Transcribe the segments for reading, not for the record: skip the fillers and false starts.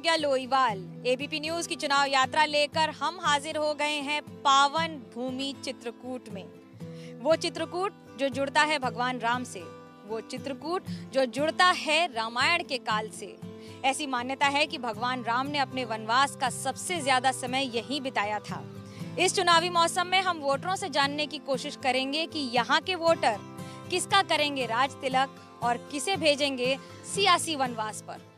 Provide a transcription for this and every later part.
गया Loiwal. ABP news की चुनाव यात्रा लेकर हम हाजिर हो गए हैं पावन भूमि चित्रकूट में। वो चित्रकूट जो जुड़ता है भगवान राम से, वो चित्रकूट जो जुड़ता है रामायण के काल से। ऐसी मान्यता है कि भगवान राम ने अपने वनवास का सबसे ज्यादा समय यहीं बिताया था। इस चुनावी मौसम में हम वोटरों से जानने की कोशिश करेंगे कि यहाँ के वोटर किसका करेंगे राज तिलक और किसे भेजेंगे सियासी वनवास पर।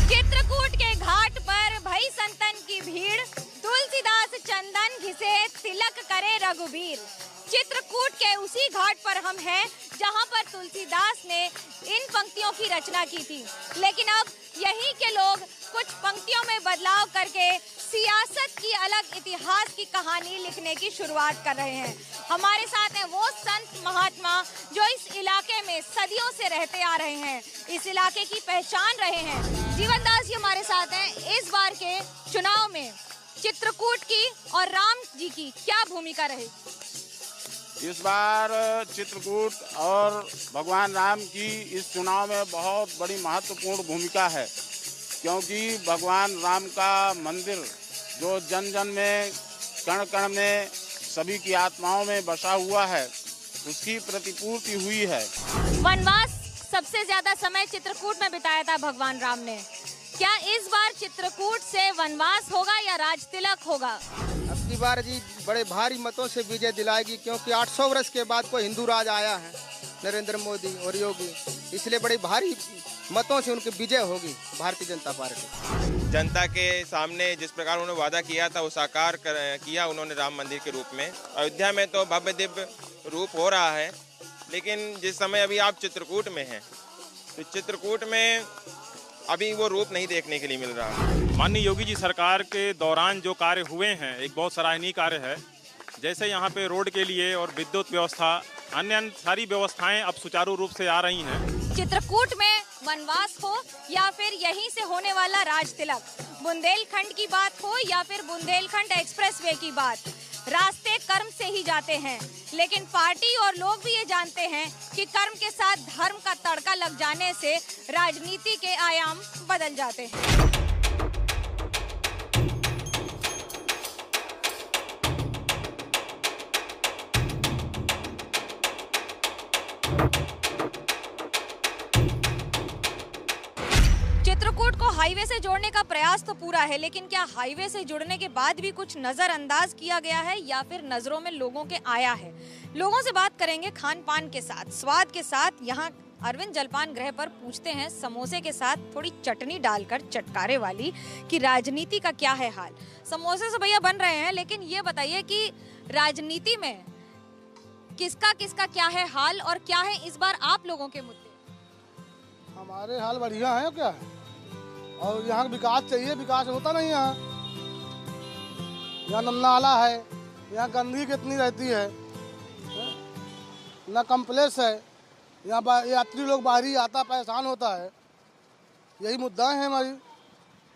चित्रकूट के घाट पर भई संतन की भीड़, तुलसीदास चंदन घिसे तिलक करे रघुबीर। चित्रकूट के उसी घाट पर हम हैं जहां पर तुलसीदास ने इन पंक्तियों की रचना की थी, लेकिन अब यहीं के लोग कुछ पंक्तियों में बदलाव करके सियासत की अलग इतिहास की कहानी लिखने की शुरुआत कर रहे हैं। हमारे साथ हैं वो संत महात्मा जो इस इलाके में सदियों से रहते आ रहे हैं, इस इलाके की पहचान रहे हैं। जीवन दास जी हमारे साथ हैं। इस बार के चुनाव में चित्रकूट की और राम जी की क्या भूमिका रही? इस बार चित्रकूट और भगवान राम की इस चुनाव में बहुत बड़ी महत्वपूर्ण भूमिका है, क्योंकि भगवान राम का मंदिर जो जन जन में कण कण में सभी की आत्माओं में बसा हुआ है, उसकी प्रतिपूर्ति हुई है। वनवास सबसे ज्यादा समय चित्रकूट में बिताया था भगवान राम ने। क्या इस बार चित्रकूट से वनवास होगा या राज तिलक होगा? अब की बार जी बड़े भारी मतों से विजय दिलाएगी, क्योंकि 800 वर्ष के बाद कोई हिंदू राज आया है, नरेंद्र मोदी और योगी, इसलिए बड़ी भारी मतों से उनकी विजय होगी भारतीय जनता पार्टी। जनता के सामने जिस प्रकार उन्होंने वादा किया था वो साकार किया उन्होंने राम मंदिर के रूप में। अयोध्या में तो भव्य दिव्य रूप हो रहा है, लेकिन जिस समय अभी आप चित्रकूट में हैं तो चित्रकूट में अभी वो रूप नहीं देखने के लिए मिल रहा। माननीय योगी जी सरकार के दौरान जो कार्य हुए हैं एक बहुत सराहनीय कार्य है। जैसे यहाँ पे रोड के लिए और विद्युत व्यवस्था, अन्य सारी व्यवस्थाएं अब सुचारू रूप से आ रही हैं। चित्रकूट में वनवास हो या फिर यहीं से होने वाला राज तिलक, बुंदेलखंड की बात हो या फिर बुंदेलखंड एक्सप्रेसवे की बात, रास्ते कर्म से ही जाते हैं। लेकिन पार्टी और लोग भी ये जानते हैं कि कर्म के साथ धर्म का तड़का लग जाने से राजनीति के आयाम बदल जाते हैं। चित्रकूट को हाईवे से जोड़ने का प्रयास तो पूरा है, लेकिन क्या हाईवे से जुड़ने के बाद भी कुछ नजरअंदाज किया गया है या फिर नजरों में लोगों के आया है? लोगों से बात करेंगे खान पान के साथ, स्वाद के साथ। यहाँ अरविंद जलपान गृह पर पूछते हैं समोसे के साथ थोड़ी चटनी डालकर चटकारे वाली कि राजनीति का क्या है हाल। समोसे से भैया बन रहे हैं, लेकिन ये बताइए कि राजनीति में किसका किसका क्या है हाल और क्या है इस बार आप लोगों के मुद्दे? हमारे हाल बढ़िया है क्या, और यहाँ विकास चाहिए, विकास होता नहीं यहाँ। यहाँ नन्ना आला है, यहाँ गंदगी कितनी रहती है, ना कम्प्लेक्स है, यहाँ यात्री लोग बाहरी आता परेशान होता है। यही मुद्दा है हमारी।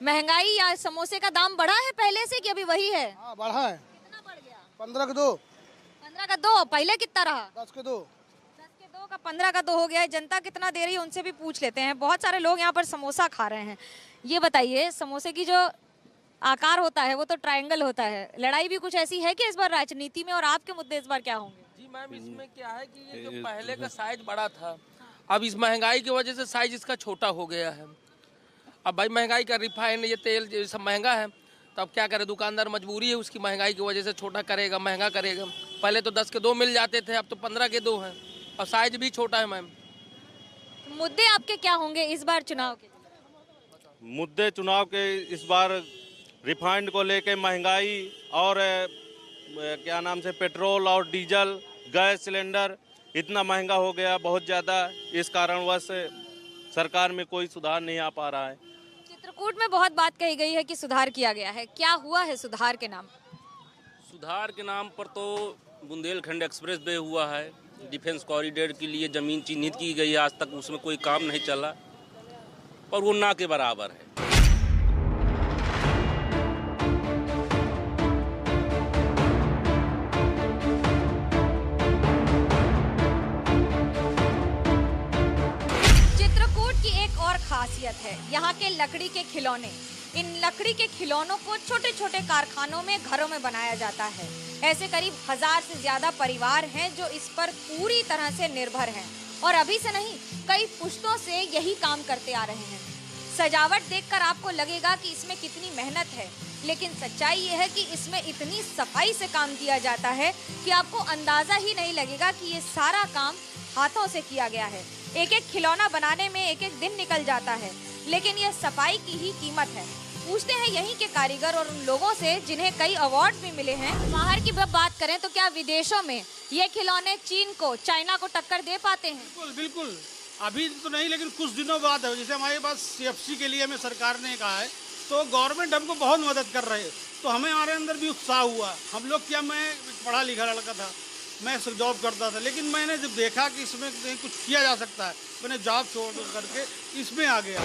महंगाई या समोसे का दाम बढ़ा है पहले से कि अभी वही है? हाँ बढ़ा है। कितना बढ़ गया? 15 के 2। 15 का 2। पहले कितना रहा? 10 के 2। 10 के 2 का 15 का 2 हो गया है। जनता कितना दे रही है उनसे भी पूछ लेते हैं। बहुत सारे लोग यहाँ पर समोसा खा रहे हैं। ये बताइए, समोसे की जो आकार होता है वो तो ट्रायंगल होता है, लड़ाई भी कुछ ऐसी है कि इस बार राजनीति में, और आपके मुद्दे इस बार क्या होंगे? जी मैम, इसमें क्या है कि ये जो पहले का साइज बड़ा था, अब इस महंगाई की वजह से साइज इसका छोटा हो गया है। अब भाई महंगाई का रिफाइन ये तेल ये सब महंगा है, तो अब क्या करे, दुकानदार मजबूरी है उसकी महंगाई की वजह से छोटा करेगा, महंगा करेगा। पहले तो 10 के 2 मिल जाते थे, अब तो 15 के 2 हैं और साइज भी छोटा है। मैम मुद्दे आपके क्या होंगे इस बार चुनाव के? मुद्दे चुनाव के इस बार रिफाइंड को लेके महंगाई और क्या नाम से पेट्रोल और डीजल, गैस सिलेंडर इतना महंगा हो गया बहुत ज़्यादा। इस कारणवश सरकार में कोई सुधार नहीं आ पा रहा है। चित्रकूट में बहुत बात कही गई है कि सुधार किया गया है, क्या हुआ है सुधार के नाम? सुधार के नाम पर तो बुंदेलखंड एक्सप्रेस वे हुआ है, डिफेंस कॉरिडोर के लिए ज़मीन चिन्हित की गई है, आज तक उसमें कोई काम नहीं चला और वो ना के बराबर है। खासियत है यहाँ के लकड़ी के खिलौने। इन लकड़ी के खिलौनों को छोटे छोटे कारखानों में, घरों में बनाया जाता है। ऐसे करीब 1000 से ज्यादा परिवार हैं जो इस पर पूरी तरह से निर्भर हैं और अभी से नहीं, कई पुश्तों से यही काम करते आ रहे हैं। सजावट देखकर आपको लगेगा कि इसमें कितनी मेहनत है, लेकिन सच्चाई ये है कि इसमें इतनी सफाई से काम किया जाता है कि आपको अंदाजा ही नहीं लगेगा कि ये सारा काम हाथों से किया गया है। एक एक खिलौना बनाने में एक एक दिन निकल जाता है, लेकिन ये सफाई की ही कीमत है। पूछते हैं यहीं के कारीगर और उन लोगों से जिन्हें कई अवार्ड भी मिले हैं। बाहर की बात करें तो क्या विदेशों में ये खिलौने चीन को, चाइना को टक्कर दे पाते हैं? बिल्कुल बिल्कुल, अभी तो नहीं, लेकिन कुछ दिनों बाद है। जैसे हमारे पास CFC के लिए हमें सरकार ने कहा है, तो गवर्नमेंट हमको बहुत मदद कर रही है, तो हमें हमारे अंदर भी उत्साह हुआ। हम लोग क्या, मैं पढ़ा लिखा लड़का था, मैं जॉब करता था, लेकिन मैंने जब देखा कि इसमें कुछ किया जा सकता है, मैंने जॉब छोड़ करके इसमें आ गया।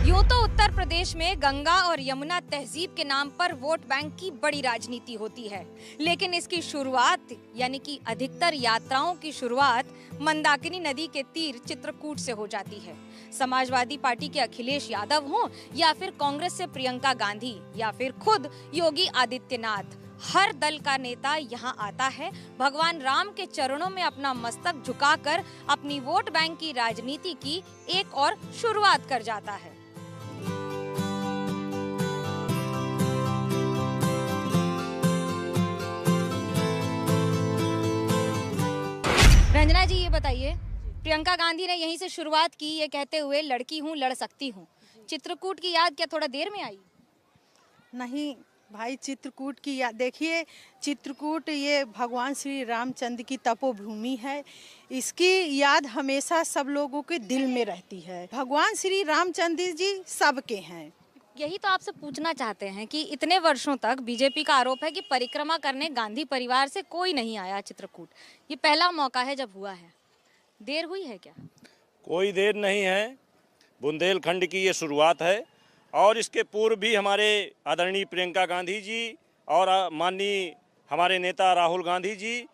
यूं तो उत्तर प्रदेश में गंगा और यमुना तहजीब के नाम पर वोट बैंक की बड़ी राजनीति होती है, लेकिन इसकी शुरुआत यानी कि अधिकतर यात्राओं की शुरुआत मंदाकिनी नदी के तीर चित्रकूट से हो जाती है। समाजवादी पार्टी के अखिलेश यादव हों या फिर कांग्रेस से प्रियंका गांधी या फिर खुद योगी आदित्यनाथ, हर दल का नेता यहाँ आता है, भगवान राम के चरणों में अपना मस्तक झुकाकर अपनी वोट बैंक की राजनीति की एक और शुरुआत कर जाता है। रंजना जी, ये बताइए, प्रियंका गांधी ने यहीं से शुरुआत की, ये कहते हुए लड़की हूँ, लड़ सकती हूँ। चित्रकूट की याद क्या थोड़ा देर में आई? नहीं भाई, चित्रकूट की याद देखिए, चित्रकूट ये भगवान श्री रामचंद्र की तपोभूमि है। इसकी याद हमेशा सब लोगों के दिल में रहती है। भगवान श्री रामचंद्र जी सबके हैं। यही तो आपसे पूछना चाहते हैं कि इतने वर्षों तक बीजेपी का आरोप है कि परिक्रमा करने गांधी परिवार से कोई नहीं आया चित्रकूट। ये पहला मौका है जब हुआ है, देर हुई है क्या? कोई देर नहीं है, बुंदेलखंड की ये शुरुआत है और इसके पूर्व भी हमारे आदरणीय प्रियंका गांधी जी और माननीय हमारे नेता राहुल गांधी जी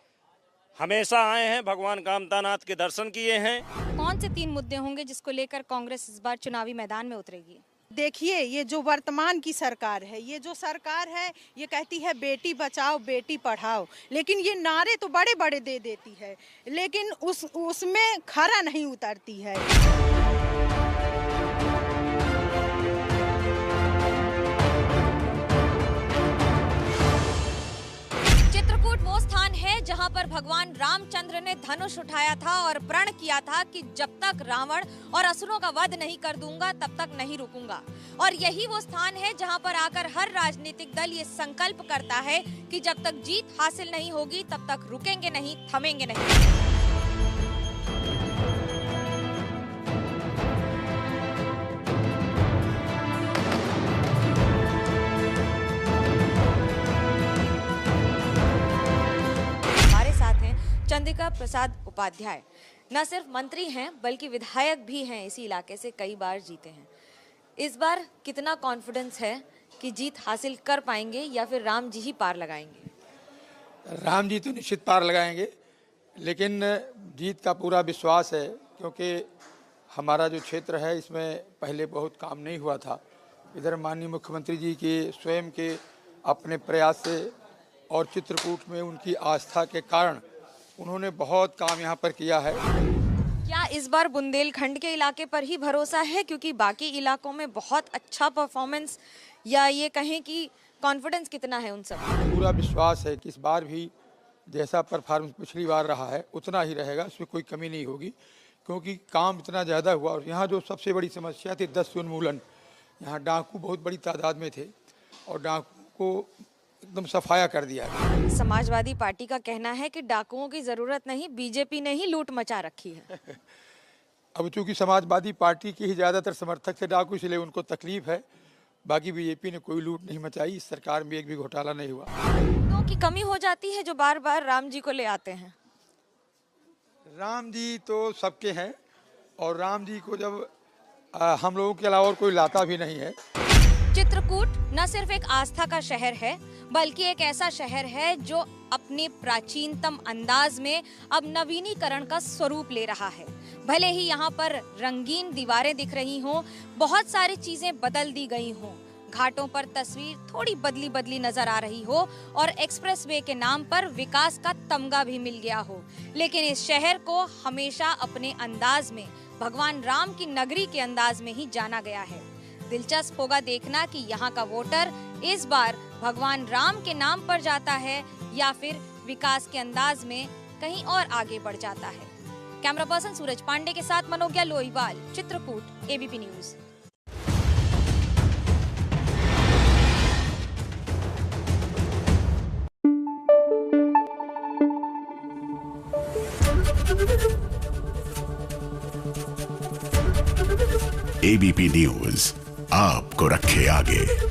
हमेशा आए हैं, भगवान कामतानाथ के दर्शन किए हैं। कौन से 3 मुद्दे होंगे जिसको लेकर कांग्रेस इस बार चुनावी मैदान में उतरेगी? देखिए, ये जो वर्तमान की सरकार है, ये जो सरकार है, ये कहती है बेटी बचाओ बेटी पढ़ाओ, लेकिन ये नारे तो बड़े बड़े दे देती है, लेकिन उसमें खरा नहीं उतरती है। चित्रकूट वो स्थान है जहां पर भगवान रामचंद्र ने धनुष उठाया था और प्रण किया था कि जब तक रावण और असुरों का वध नहीं कर दूंगा तब तक नहीं रुकूंगा। और यही वो स्थान है जहां पर आकर हर राजनीतिक दल ये संकल्प करता है कि जब तक जीत हासिल नहीं होगी तब तक रुकेंगे नहीं, थमेंगे नहीं। चंद्रिका प्रसाद उपाध्याय न सिर्फ मंत्री हैं बल्कि विधायक भी हैं, इसी इलाके से कई बार जीते हैं। इस बार कितना कॉन्फिडेंस है कि जीत हासिल कर पाएंगे या फिर राम जी ही पार लगाएंगे? राम जी तो निश्चित पार लगाएंगे, लेकिन जीत का पूरा विश्वास है, क्योंकि हमारा जो क्षेत्र है इसमें पहले बहुत काम नहीं हुआ था। इधर माननीय मुख्यमंत्री जी के स्वयं के अपने प्रयास से और चित्रकूट में उनकी आस्था के कारण उन्होंने बहुत काम यहाँ पर किया है। क्या इस बार बुंदेलखंड के इलाके पर ही भरोसा है, क्योंकि बाकी इलाकों में बहुत अच्छा परफॉर्मेंस, या ये कहें कि कॉन्फिडेंस कितना है उन सब? पूरा विश्वास है कि इस बार भी जैसा परफॉर्मेंस पिछली बार रहा है उतना ही रहेगा, उसमें कोई कमी नहीं होगी, क्योंकि काम इतना ज़्यादा हुआ। और यहाँ जो सबसे बड़ी समस्या थी 10 उन्मूलन, यहाँ डाकू बहुत बड़ी तादाद में थे और डाकू को एकदम सफाया कर दिया है। समाजवादी पार्टी का कहना है कि डाकुओं की जरूरत नहीं, बीजेपी ने ही लूट मचा रखी है। अब चूंकि समाजवादी पार्टी के ही ज्यादातर समर्थक थे डाकू, इसलिए उनको तकलीफ है, बाकी बीजेपी ने कोई लूट नहीं मचाई। इस सरकार में एक भी घोटाला नहीं हुआ। तो की कमी हो जाती है जो बार बार राम जी को ले आते हैं। राम जी तो सबके हैं और राम जी को जब हम लोगों के अलावा और कोई लाता भी नहीं है। चित्रकूट न सिर्फ एक आस्था का शहर है, बल्कि एक ऐसा शहर है जो अपने प्राचीनतम अंदाज में अब नवीनीकरण का स्वरूप ले रहा है। भले ही यहाँ पर रंगीन दीवारें दिख रही हों, बहुत सारी चीजें बदल दी गई हों, घाटों पर तस्वीर थोड़ी बदली बदली नजर आ रही हो और एक्सप्रेसवे के नाम पर विकास का तमगा भी मिल गया हो, लेकिन इस शहर को हमेशा अपने अंदाज में, भगवान राम की नगरी के अंदाज में ही जाना गया है। दिलचस्प होगा देखना कि यहाँ का वोटर इस बार भगवान राम के नाम पर जाता है या फिर विकास के अंदाज में कहीं और आगे बढ़ जाता है। कैमरा पर्सन सूरज पांडे के साथ Manogya Loiwal, Chitrakoot, ABP news. ABP news आपको रखे आगे।